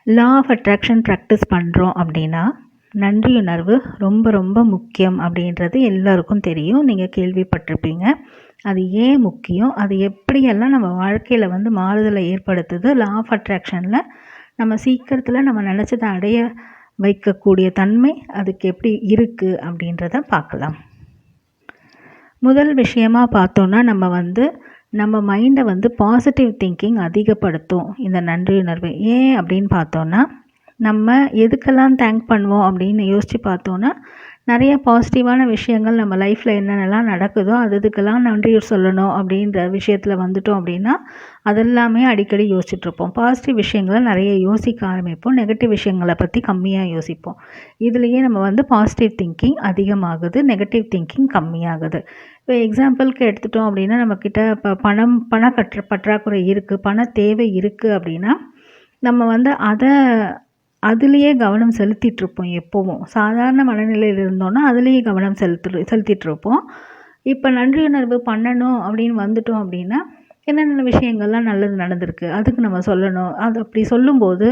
Law of attraction practice பண்ணுறோம் அப்படின்னா நன்றியுணர்வு ரொம்ப ரொம்ப முக்கியம் அப்படின்றது எல்லாருக்கும் தெரியும். நீங்கள் கேள்விப்பட்டிருப்பீங்க. அது ஏன் முக்கியம், அது எப்படியெல்லாம் நம்ம வாழ்க்கையில் வந்து மாறுதலை ஏற்படுத்துது, லா ஆஃப் அட்ராக்ஷனில் நம்ம சீக்கிரத்தில் நம்ம நினச்சதை அடைய வைக்கக்கூடிய தன்மை அதுக்கு எப்படி இருக்குது அப்படின்றத பார்க்கலாம். முதல் விஷயமாக பார்த்தோன்னா நம்ம மைண்டை வந்து பாசிட்டிவ் திங்கிங் அதிகப்படுத்தும் இந்த நன்றியுணர்வு. ஏன் அப்படின்னு பார்த்தோன்னா, நம்ம எதுக்கெல்லாம் தேங்க் பண்ணுவோம் அப்படின்னு யோசித்து பார்த்தோன்னா, நிறைய பாசிட்டிவான விஷயங்கள் நம்ம லைஃப்பில் என்னென்னலாம் நடக்குதோ அதுக்கெல்லாம் நன்றி சொல்லணும் அப்படின்ற விஷயத்தில் வந்துட்டோம் அப்படின்னா அதெல்லாமே அடிக்கடி யோசிச்சுட்ருப்போம். பாசிட்டிவ் விஷயங்களை நிறைய யோசிக்க ஆரம்பிப்போம், நெகட்டிவ் விஷயங்களை பற்றி கம்மியாக யோசிப்போம். இதுலேயே நம்ம வந்து பாசிட்டிவ் திங்கிங் அதிகமாகுது, நெகட்டிவ் திங்கிங் கம்மியாகுது. இப்போ எக்ஸாம்பிளுக்கு எடுத்துட்டோம் அப்படின்னா, நம்மக்கிட்ட இப்போ பண பற்றாக்குறை இருக்குது, பண தேவை இருக்குது அப்படின்னா நம்ம வந்து அதுலேயே கவனம் செலுத்திகிட்ருப்போம். எப்போவும் சாதாரண மனநிலையில் இருந்தோன்னா அதுலேயே கவனம் செலுத்திகிட்ருப்போம். இப்போ நன்றியுணர்வு பண்ணணும் அப்படின்னு வந்துட்டோம் அப்படின்னா என்னென்ன விஷயங்கள்லாம் நல்லது நடந்திருக்கு அதுக்கு நம்ம சொல்லணும். அது அப்படி சொல்லும்போது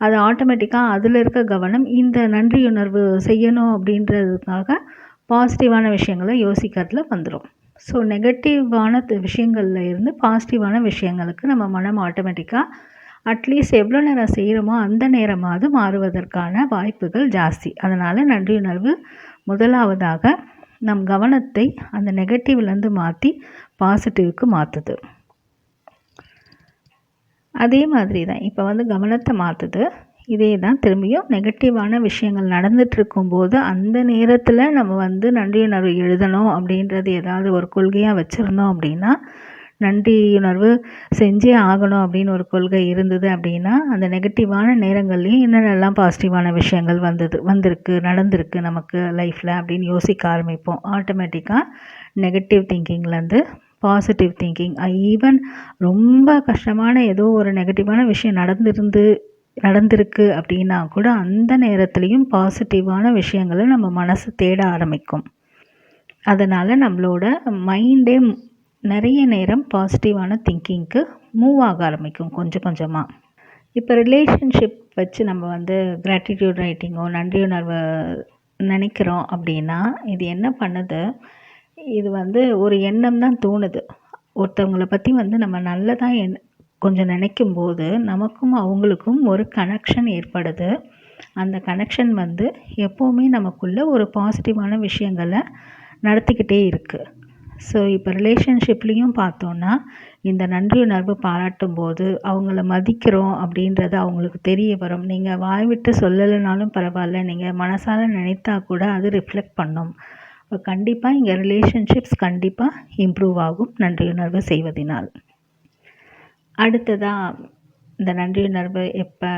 அது ஆட்டோமேட்டிக்காக அதில் இருக்க கவனம் இந்த நன்றியுணர்வு செய்யணும் அப்படின்றதுக்காக பாசிட்டிவான விஷயங்களை யோசிக்கிறதுல வந்துடும். ஸோ நெகட்டிவான விஷயங்களில் இருந்து பாசிட்டிவான விஷயங்களுக்கு நம்ம மனம் ஆட்டோமேட்டிக்காக அட்லீஸ்ட் எவ்வளோ நேரம் செய்கிறோமோ அந்த நேரமாவது மாறுவதற்கான வாய்ப்புகள் ஜாஸ்தி. அதனால் நன்றியுணர்வு முதலாவதாக நம் கவனத்தை அந்த நெகட்டிவ்லேருந்து மாற்றி பாசிட்டிவ்க்கு மாற்றுது. அதே மாதிரி தான் இப்போ வந்து கவனத்தை மாற்றுது. இதே தான் திரும்பியும் நெகட்டிவான விஷயங்கள் நடந்துகிட்ருக்கும்போது அந்த நேரத்தில் நம்ம வந்து நன்றியுணர்வு எழுதணும் அப்படின்றது ஏதாவது ஒரு கொள்கையாக வச்சுருந்தோம் அப்படின்னா, நன்றியுணர்வு செஞ்சே ஆகணும் அப்படின்னு ஒரு கொள்கை இருந்தது அப்படின்னா அந்த நெகட்டிவான நேரங்கள்லேயும் என்னென்னலாம் பாசிட்டிவான விஷயங்கள் நடந்திருக்கு நமக்கு லைஃப்பில் அப்படின்னு யோசிக்க ஆரம்பிப்போம். ஆட்டோமேட்டிக்காக நெகட்டிவ் திங்கிங்லேருந்து பாசிட்டிவ் திங்கிங், ஈவன் ரொம்ப கஷ்டமான ஏதோ ஒரு நெகட்டிவான விஷயம் நடந்திருக்கு அப்படின்னா கூட அந்த நேரத்துலையும் பாசிட்டிவான விஷயங்களை நம்ம மனசு தேட ஆரம்பிக்கும். அதனால் நம்மளோட மைண்டே நிறைய நேரம் பாசிட்டிவான திங்கிங்க்கு மூவ் ஆக ஆரம்பிக்கும் கொஞ்சம் கொஞ்சமாக. இப்போ ரிலேஷன்ஷிப் வச்சு நம்ம வந்து கிராட்டிடியூட் ரைட்டிங்கோ நன்றியுணர்வை நினைக்கிறோம் அப்படின்னா இது என்ன பண்ணுது, இது வந்து ஒரு எண்ணம் தான் தோணுது. ஒருத்தவங்களை பற்றி வந்து நம்ம நல்லதாக கொஞ்சம் நினைக்கும்போது நமக்கும் அவங்களுக்கும் ஒரு கனெக்ஷன் ஏற்படுது. அந்த கனெக்ஷன் வந்து எப்போவுமே நமக்குள்ளே ஒரு பாசிட்டிவான விஷயங்களை நடத்திக்கிட்டே இருக்குது. ஸோ இப்போ ரிலேஷன்ஷிப்லேயும் பார்த்தோன்னா இந்த நன்றியுணர்வு பாராட்டும் போது அவங்கள மதிக்கிறோம் அப்படின்றது அவங்களுக்கு தெரிய வரும். நீங்கள் வாய் விட்டு சொல்லலைனாலும் பரவாயில்ல, நீங்கள் மனசால் நினைத்தா கூட அது ரிஃப்ளெக்ட் பண்ணும். இப்போ கண்டிப்பாக இங்கே ரிலேஷன்ஷிப்ஸ் கண்டிப்பாக இம்ப்ரூவ் ஆகும் நன்றியுணர்வு செய்வதனால். அடுத்ததாக இந்த நன்றியுணர்வு எப்போ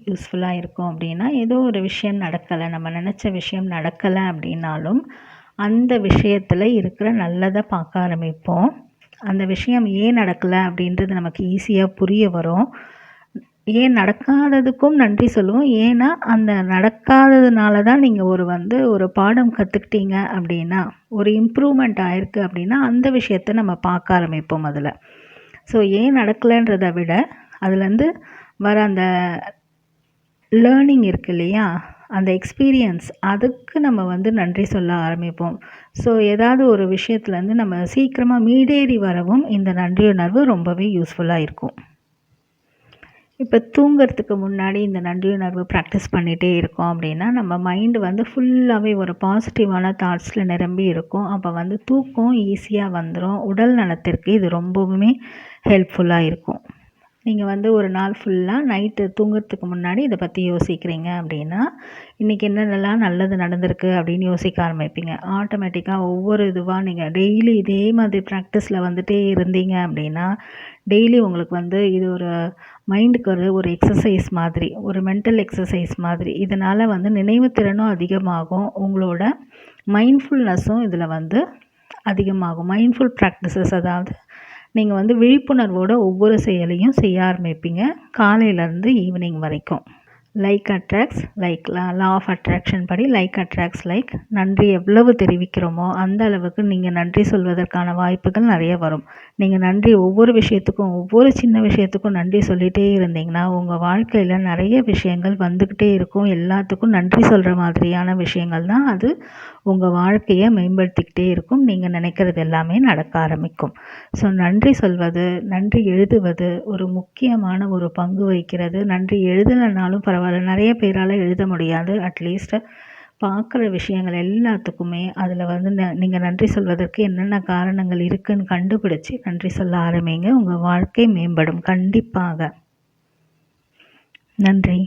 யூஸ்ஃபுல்லாக இருக்கும் அப்படின்னா, ஏதோ ஒரு விஷயம் நடக்கலை, நம்ம நினச்ச விஷயம் நடக்கலை அப்படின்னாலும் அந்த விஷயத்தில் இருக்கிற நல்லதை பார்க்க ஆரம்பிப்போம். அந்த விஷயம் ஏன் நடக்கலை அப்படின்றது நமக்கு ஈஸியாக புரிய வரும். ஏன் நடக்காததுக்கும் நன்றி சொல்லுவோம். ஏன்னா அந்த நடக்காததுனால தான் நீங்கள் ஒரு பாடம் கற்றுக்கிட்டீங்க அப்படின்னா, ஒரு இம்ப்ரூவ்மெண்ட் ஆயிருக்கு அப்படின்னா அந்த விஷயத்தை நம்ம பார்க்க ஆரம்பிப்போம் அதில். ஸோ ஏன் நடக்கலைன்றதை விட அதுலேருந்து வர அந்த லேர்னிங் இருக்குது இல்லையா, அந்த எக்ஸ்பீரியன்ஸ், அதுக்கு நம்ம வந்து நன்றி சொல்ல ஆரம்பிப்போம். ஸோ ஏதாவது ஒரு விஷயத்துலேருந்து நம்ம சீக்கிரமாக மீடேறி வரவும் இந்த நன்றியுணர்வு ரொம்பவே யூஸ்ஃபுல்லாக இருக்கும். இப்போ தூங்கிறதுக்கு முன்னாடி இந்த நன்றியுணர்வு ப்ராக்டிஸ் பண்ணிகிட்டே இருக்கோம் அப்படின்னா நம்ம மைண்டு வந்து ஃபுல்லாகவே ஒரு பாசிட்டிவான தாட்ஸில் நிரம்பி இருக்கும். அப்போ வந்து தூக்கம் ஈஸியாக வந்துடும். உடல் நலத்திற்கு இது ரொம்பவுமே ஹெல்ப்ஃபுல்லாக இருக்கும். நீங்கள் வந்து ஒரு நாள் ஃபுல்லாக நைட்டு தூங்குறதுக்கு முன்னாடி இதை பற்றி யோசிக்கிறீங்க அப்படின்னா இன்றைக்கி என்னென்னலாம் நல்லது நடந்திருக்கு அப்படின்னு யோசிக்க ஆரம்பிப்பீங்க. ஆட்டோமேட்டிக்காக ஒவ்வொரு இதுவாக நீங்கள் டெய்லி இதே மாதிரி ப்ராக்டிஸில் வந்துட்டே இருந்தீங்க அப்படின்னா டெய்லி உங்களுக்கு வந்து இது ஒரு மைண்டுக்கு ஒரு எக்ஸசைஸ் மாதிரி, ஒரு மென்டல் எக்ஸசைஸ் மாதிரி. இதனால் வந்து நினைவுத்திறனும் அதிகமாகும், உங்களோட மைண்ட்ஃபுல்னஸும் இதில் வந்து அதிகமாகும். மைண்ட்ஃபுல் ப்ராக்டிசஸ், அதாவது நீங்கள் வந்து விழிப்புணர்வோட ஒவ்வொரு செயலையும் செய்ய ஆரம்பிப்பீங்க காலையிலேருந்து ஈவினிங் வரைக்கும். Like attracts like. Law of attraction படி லைக் அட்ராக்ட்ஸ் லைக். நன்றி எவ்வளவு தெரிவிக்கிறோமோ அந்த அளவுக்கு நீங்கள் நன்றி சொல்வதற்கான வாய்ப்புகள் நிறைய வரும். நீங்கள் நன்றி ஒவ்வொரு விஷயத்துக்கும், ஒவ்வொரு சின்ன விஷயத்துக்கும் நன்றி சொல்லிகிட்டே இருந்தீங்கன்னா உங்கள் வாழ்க்கையில் நிறைய விஷயங்கள் வந்துக்கிட்டே இருக்கும். எல்லாத்துக்கும் நன்றி சொல்கிற மாதிரியான விஷயங்கள் தான் அது உங்கள் வாழ்க்கையை மேம்படுத்திக்கிட்டே இருக்கும். நீங்கள் நினைக்கிறது எல்லாமே நடக்க ஆரம்பிக்கும். ஸோ நன்றி சொல்வது, நன்றி எழுதுவது ஒரு முக்கியமான ஒரு பங்கு வகிக்கிறது. நன்றி எழுதலைனாலும் பரவாயில்ல, நிறைய பேரால் எழுத முடியாது. அட்லீஸ்ட் பார்க்குற விஷயங்கள் எல்லாத்துக்குமே அதில் வந்து நீங்கள் நன்றி சொல்வதற்கு என்னென்ன காரணங்கள் இருக்குதுன்னு கண்டுபிடிச்சி நன்றி சொல்ல ஆரம்பிங்க. உங்கள் வாழ்க்கை மேம்படும் கண்டிப்பாக. நன்றி.